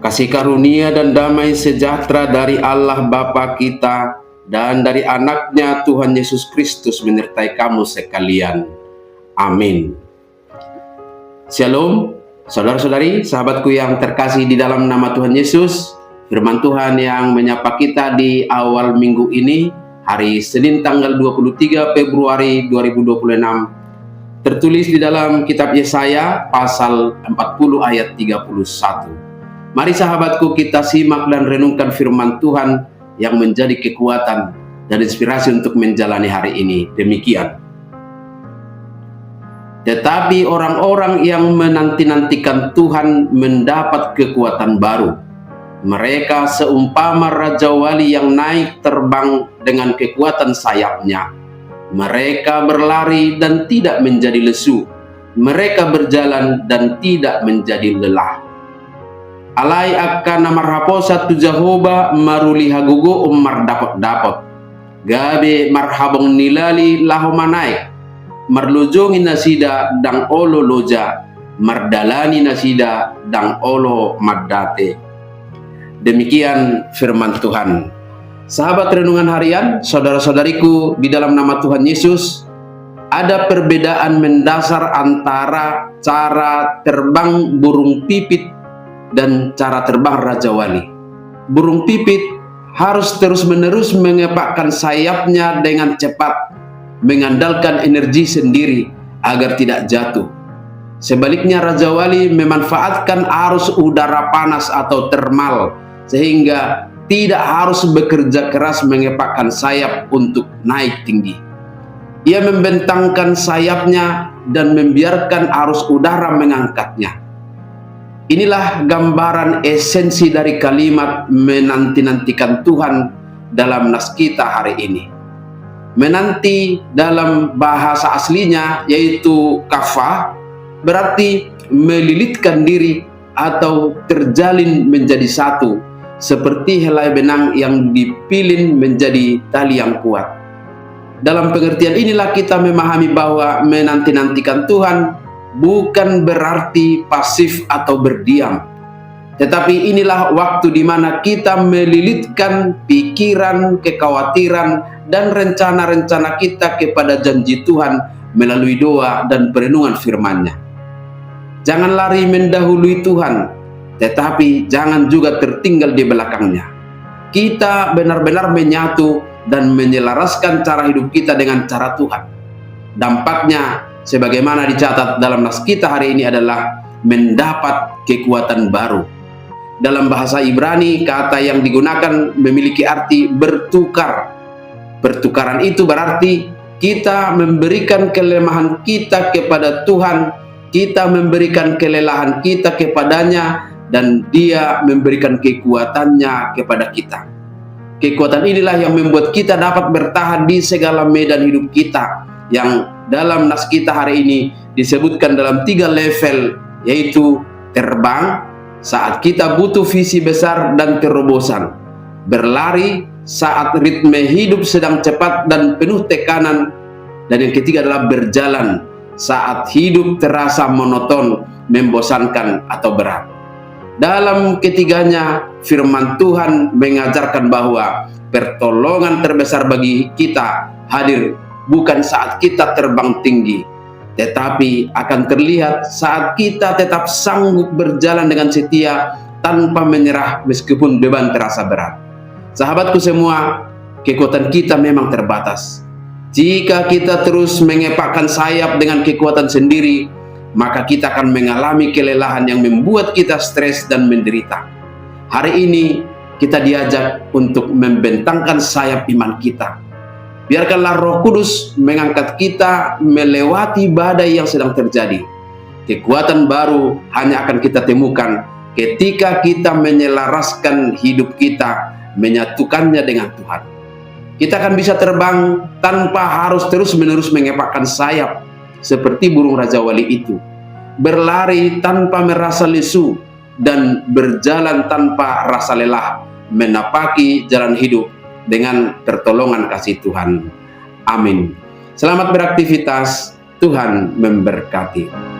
Kasih karunia dan damai sejahtera dari Allah Bapa kita dan dari anaknya Tuhan Yesus Kristus menyertai kamu sekalian. Amin. Shalom, saudara-saudari, sahabatku yang terkasih di dalam nama Tuhan Yesus. Firman Tuhan yang menyapa kita di awal minggu ini, hari Senin tanggal 23 Februari 2026, tertulis di dalam kitab Yesaya pasal 40 ayat 31. Mari sahabatku, kita simak dan renungkan firman Tuhan yang menjadi kekuatan dan inspirasi untuk menjalani hari ini. Demikian. Tetapi orang-orang yang menanti-nantikan Tuhan mendapat kekuatan baru. Mereka seumpama Raja Wali yang naik terbang dengan kekuatan sayapnya. Mereka berlari dan tidak menjadi lesu. Mereka berjalan dan tidak menjadi lelah. Alai akan marhaposa tu Jehovah maruli hagugo dapot. Gabe marhabong nilali lahomanaik. Marlujongin nasida dang olo loja. Mardalani nasida dang olo maddate. Demikian firman Tuhan. Sahabat renungan harian, saudara-saudariku di dalam nama Tuhan Yesus, ada perbedaan mendasar antara cara terbang burung pipit dan cara terbang Raja Wali. Burung pipit harus terus-menerus mengepakkan sayapnya dengan cepat, mengandalkan energi sendiri agar tidak jatuh. Sebaliknya Raja Wali memanfaatkan arus udara panas atau termal, sehingga tidak harus bekerja keras mengepakkan sayap untuk naik tinggi. Ia membentangkan sayapnya dan membiarkan arus udara mengangkatnya. Inilah gambaran esensi dari kalimat menanti-nantikan Tuhan dalam nas kita hari ini. Menanti dalam bahasa aslinya yaitu kafah, berarti melilitkan diri atau terjalin menjadi satu, seperti helai benang yang dipilin menjadi tali yang kuat. Dalam pengertian inilah kita memahami bahwa menanti-nantikan Tuhan bukan berarti pasif atau berdiam, tetapi inilah waktu di mana kita melilitkan pikiran, kekhawatiran, dan rencana-rencana kita kepada janji Tuhan melalui doa dan perenungan firman-Nya. Jangan lari mendahului Tuhan, tetapi jangan juga tertinggal di belakangnya. Kita benar-benar menyatu dan menyelaraskan cara hidup kita dengan cara Tuhan. Dampaknya, sebagaimana dicatat dalam nas kita hari ini, adalah mendapat kekuatan baru. Dalam bahasa Ibrani, kata yang digunakan memiliki arti bertukar. Pertukaran itu berarti kita memberikan kelemahan kita kepada Tuhan, kita memberikan kelelahan kita kepadanya, dan Dia memberikan kekuatannya kepada kita. Kekuatan inilah yang membuat kita dapat bertahan di segala medan hidup kita, yang dalam nas kita hari ini disebutkan dalam 3 level, yaitu terbang saat kita butuh visi besar dan terobosan, berlari saat ritme hidup sedang cepat dan penuh tekanan, dan yang ketiga adalah berjalan saat hidup terasa monoton, membosankan atau berat. Dalam ketiganya, firman Tuhan mengajarkan bahwa pertolongan terbesar bagi kita hadir bukan saat kita terbang tinggi, tetapi akan terlihat saat kita tetap sanggup berjalan dengan setia tanpa menyerah meskipun beban terasa berat. Sahabatku semua, kekuatan kita memang terbatas. Jika kita terus mengepakkan sayap dengan kekuatan sendiri, maka kita akan mengalami kelelahan yang membuat kita stres dan menderita. Hari ini kita diajak untuk membentangkan sayap iman kita. Biarkanlah Roh Kudus mengangkat kita melewati badai yang sedang terjadi. Kekuatan baru hanya akan kita temukan ketika kita menyelaraskan hidup kita, menyatukannya dengan Tuhan. Kita akan bisa terbang tanpa harus terus-menerus mengepakkan sayap seperti burung Raja Wali itu, berlari tanpa merasa lesu, dan berjalan tanpa rasa lelah, menapaki jalan hidup dengan pertolongan kasih Tuhan. Amin. Selamat beraktivitas, Tuhan memberkati.